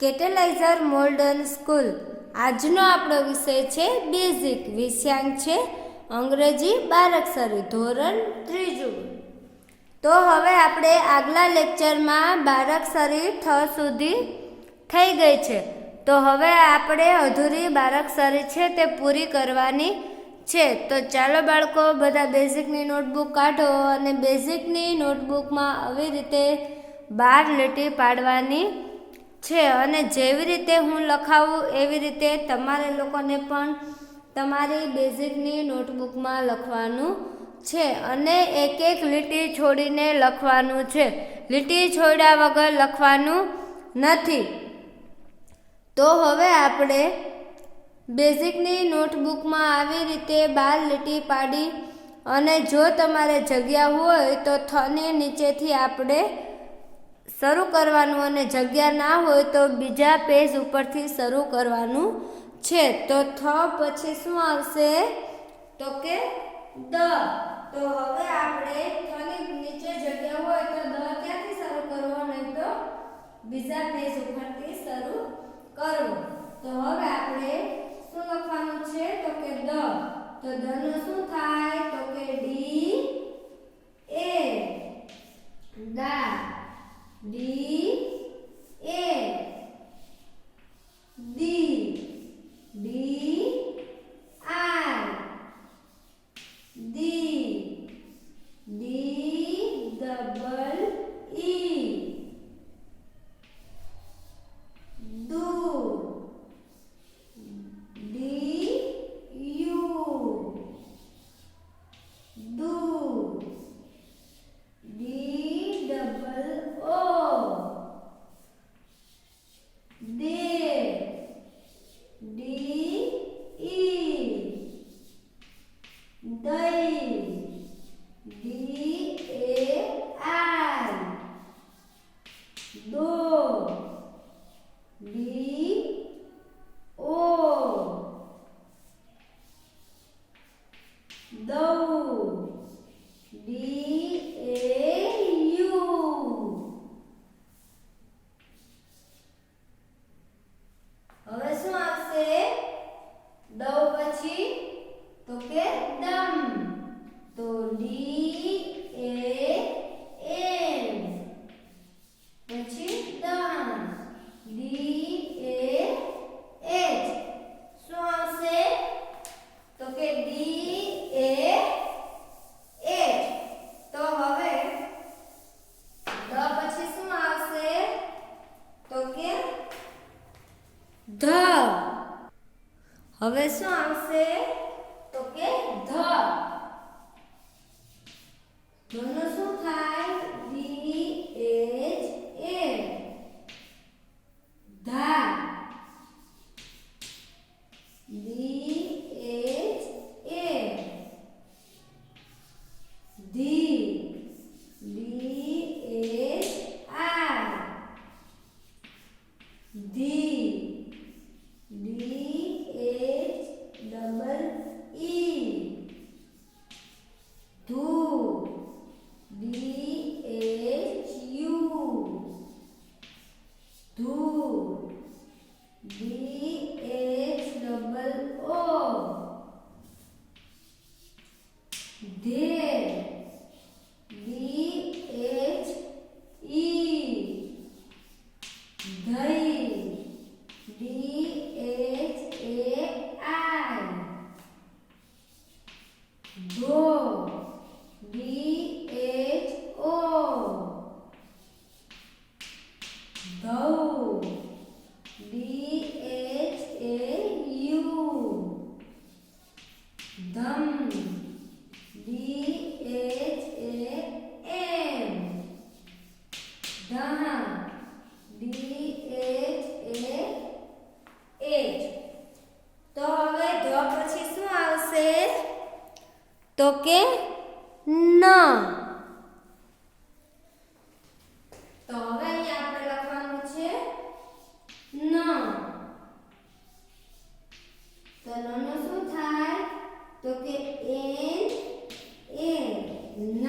કેટેલાઇઝર modern school આજનો આપણો વિષય છે બેઝિક. વિષયાંક છે અંગ્રેજી બારાક્ષરી, ધોરણ 3. તો હવે આપણે આગલા લેક્ચરમાં બારાક્ષરી ઠ સુધી થઈ ગઈ છે. તો હવે આપણે અધૂરી બારાક્ષરી છે તે પૂરી કરવાની છે. તો ચાલો બાળકો, બધા બેઝિકની નોટબુક કાઢો અને બેઝિકની નોટબુકમાં આવી રીતે 12 લીટી પાડવાની છે. અને જેવી રીતે હું લખાવું એવી રીતે તમારે લોકોને પણ તમારી બેઝિકની નોટબુકમાં લખવાનું છે. અને એક એક લીટી છોડીને લખવાનું છે. લીટી છોડ્યા વગર લખવાનું નથી. તો હવે આપણે બેઝિકની નોટબુકમાં આવી રીતે 12 લીટી પાડી અને જો તમારે જગ્યા હોય તો થની નીચેથી આપણે શરૂ કરવાનું અને જગ્યા ના હોય તો બીજા પેજ ઉપરથી શરૂ કરવાનું છે. તો થ પછી શું આવશે? તો કે દ. તો હવે આપણે થની નીચે જગ્યા હોય તો દ ક્યાંથી શરૂ કરવો, નહીં તો બીજા પેજ ઉપરથી શરૂ કરવું. તો હવે આપણે શું લખવાનું છે? તો કે દ. તો દ નું શું થાય? તો કે ડી એ દા, ડી એ દી, ડી આઈ દી, ડી ડબલ ઈ દુ, ડી યુ દુ, ડી ડબલ ઓ દે, ડી ઈ દઈ, ડી એ આઈ દો, ડી ઓ દઉ, ડી એ યુ. હવે શું આવશે? દઉ પછી તો કે દમ. તો ડી એ એમ પછી દમ, ડી એ એચ. શું આવશે? તો કે ડી એ એચ. તો હવે દ પછી શું આવશે? તો કે ધ. હવે શું આવશે? તો કે ધ. ધનું શું થાય? ડી એચ એ ધા, ડી એચ એ ધી, ડી એચ આઈ ધી, ડી એચ ડબલ ઈ ધુ, ડી એચ યુ ધુ, ડી એચ ડબલ ઓ ધે, ડી એચ ઈ ધઈ, ડી એચ એ આઈ ધો, ડી એચ ઓ ધૌ, ડી એચ એ યુ ધમ, D H A M ધા, D H A H. તો હવે ધ પછી શું આવશે? તો કે ન. તો હવે અહીંયા આપણે લખવાનું છે ન. તો ન નું શું થાય? તો કે એન એ ન.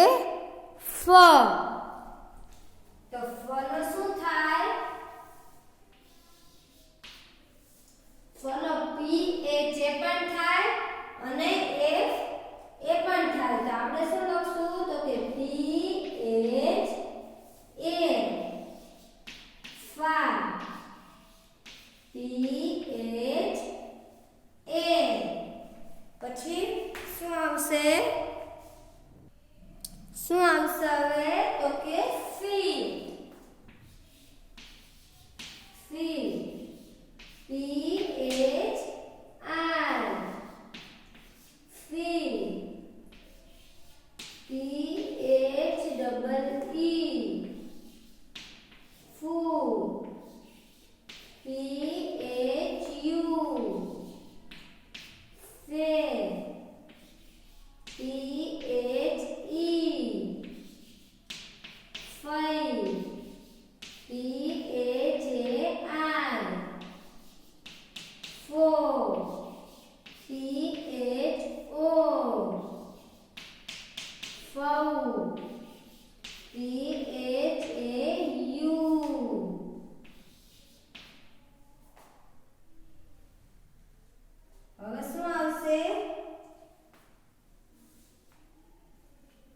ફ. તો ફ નો શું થાય? ફ નો પી એ જે પણ થાય અને એફ એ પણ થાય. તો આપણે શું લખશું? તો કે પી એચ એ ફા. પી એચ એ. પછી શું આવશે? શું આવશે હવે? તો કે ફી. ફી. P H I. ફી. P H double E. ફૂ. P H U. ફે. P H E. ફઈ. P H A I. ફો. P H O. ફૌ. P H A U. હવે શું આવશે?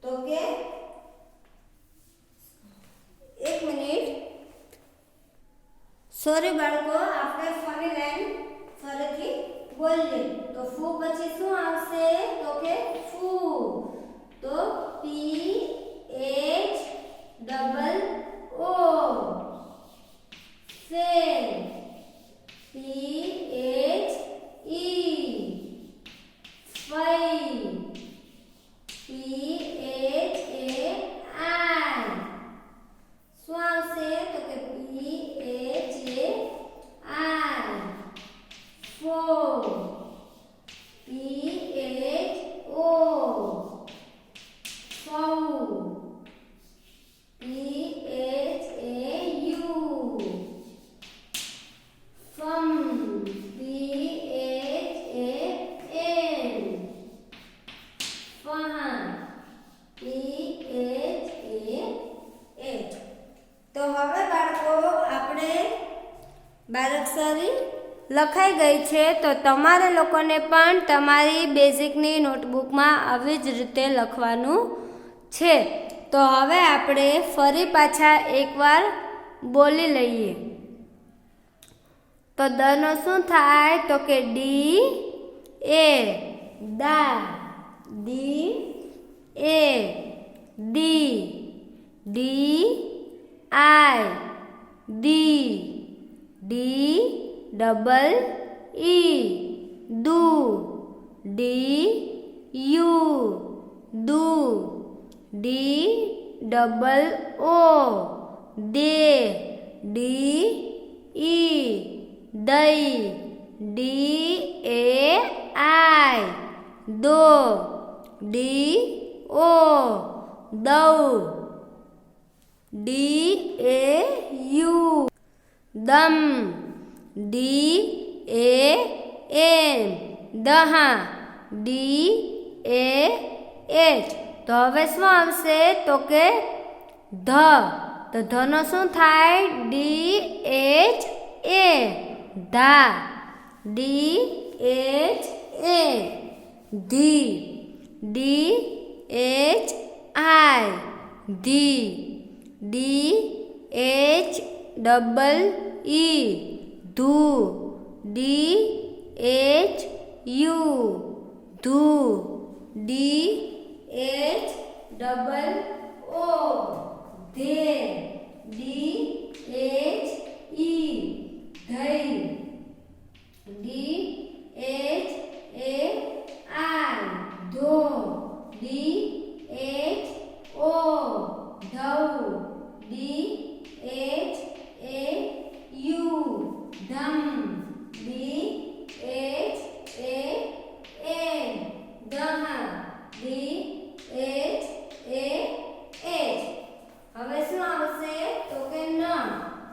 તો કે એક મિનિટ, સોરી બાળકો, આપણે ફરી લાઈન ફરીથી બોલીએ. તો ફૂ પછી શું આવશે? તો કે ફૂ. તો પી એચ ડબલ ઓ. ફે. P H E. ફઈ. P H A I. શું આવશે? તો કે પી એચ એ આઈ. ફો. P H O. ફૌ. P H A U. ફમ. P H A N. ફા. P H A H. તો હવે બાળકો આપણે બારાક્ષરી લખાઈ ગઈ છે. તો તમારે લોકોને પણ તમારી બેઝિકની નોટબુકમાં આવી જ રીતે લખવાનું છે. તો હવે આપણે ફરી પાછા એકવાર બોલી લઈએ. તો દ નો શું થાય? તો કે ડી એ દા. D A D. D I D. D double E દુ. ડી યુ દુ. ડી ડબલ ઓ દે. ડી ઈ દઈ. ડી એ આઈ દો. ડી ઓ દૌ. ડી એ યુ દમ. ડી એ એન દહા. D A H. તો હવે શું આવશે? તો કે ધ. તો ધ નો શું થાય? ડી એચ એ ધા. ડી એચ એ ધી. ડી એચ આઈ ધી. ડી એચ ડબલ ઈ ધુ. ડી એચ યુ ધુ. ડી એચ ડબલ ઓ ધે. ડી એચ ઈ ધઈ. ડી એચ એ આઈ ધો. ડી એચ ઓ ધૌ. ડી એચ એ યુ ધમ. D H A N દહા. D H A H. હવે શું આવશે? તો કે ન.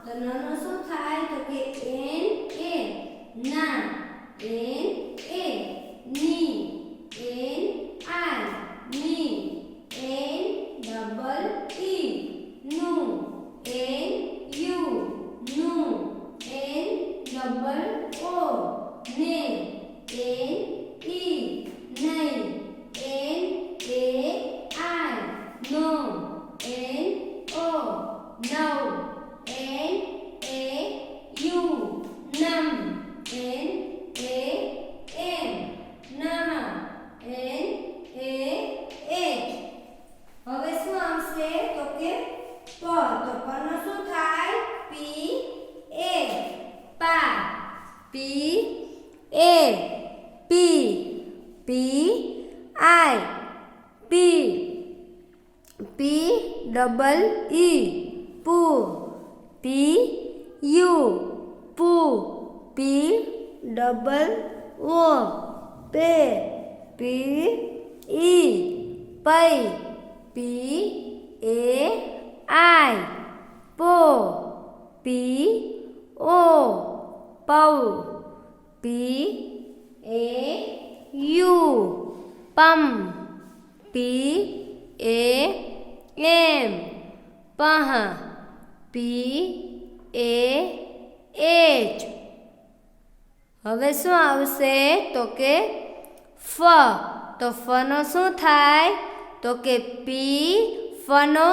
તો ન નો શું થાય? તો કે એન એ ના. એન એ ની. એન આઈ ની. એન N O નવ N A U num N A M num N A H હવે શું આવશે તો કે પ તો પનો શું થાય P A પા P A P P I P P double E પુ P U પુ P double O pay P E પೈ P A I પો P O પૌ P A U પમ P A M પહ P A H હવે શું આવશે તો કે ફ તો ફનો શું થાય તો કે P ફનો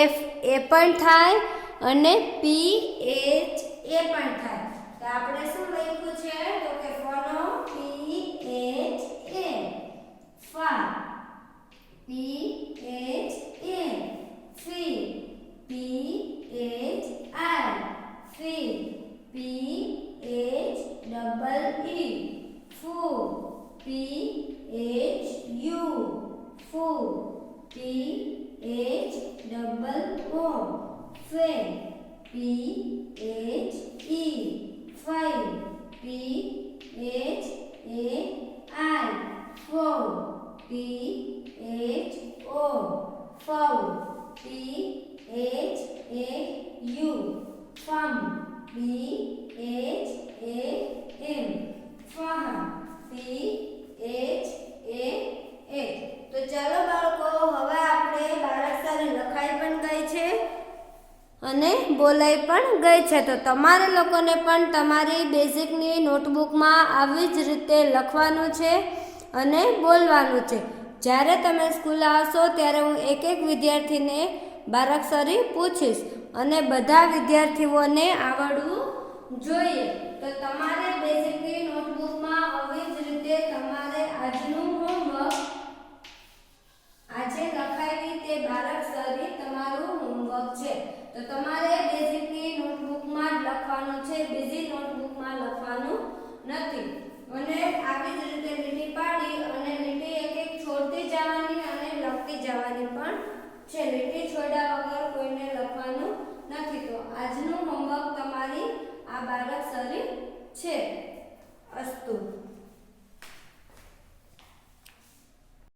F એ પણ થાય અને P H એ પણ થાય તો આપણે શું લખ્યું છે તો કે ફનો P H A ફા P H A fee P H I fee P H double E ફુ P H U ફુ P H double O Fe P H E ફೈ P H A I ફો P H O ફૌ P H A U ફમ P H A M ફહ P H A H તો ચાલો બાળકો હવે આપણે બારાક્ષરી લખાઈ પણ ગઈ છે અને બોલાઈ પણ ગઈ છે તો તમારે લોકોને પણ તમારી બેઝિકની નોટબુકમાં આવી જ રીતે લખવાનું છે અને બોલવાનું છે જ્યારે તમે સ્કૂલ આવશો ત્યારે હું એક એક વિદ્યાર્થીને બારાક્ષરી પૂછીશ અને બધા વિદ્યાર્થીઓને આવડવું જોઈએ તો તમારે બેઝિકની નોટબુકમાં આવી જ રીતે તમારે આજનું હોમવર્ક આજે લખાયેલી તે બારાક્ષરી તમારું હોમવર્ક છે તો તમારે બેઝિકની નોટબુકમાં જ લખવાનું છે બીજી નોટબુકમાં લખવાનું નથી અને આવી જ રીતે લીટી પાડી અને લીટી એક એક છોડતી જવાની અને લખતી જવાની પણ છે લીટી છોડ્યા વગર કોઈને લખવાનું નથી તો આજનું હોમવર્ક તમારી આ બારાક્ષરી છે અસ્તુ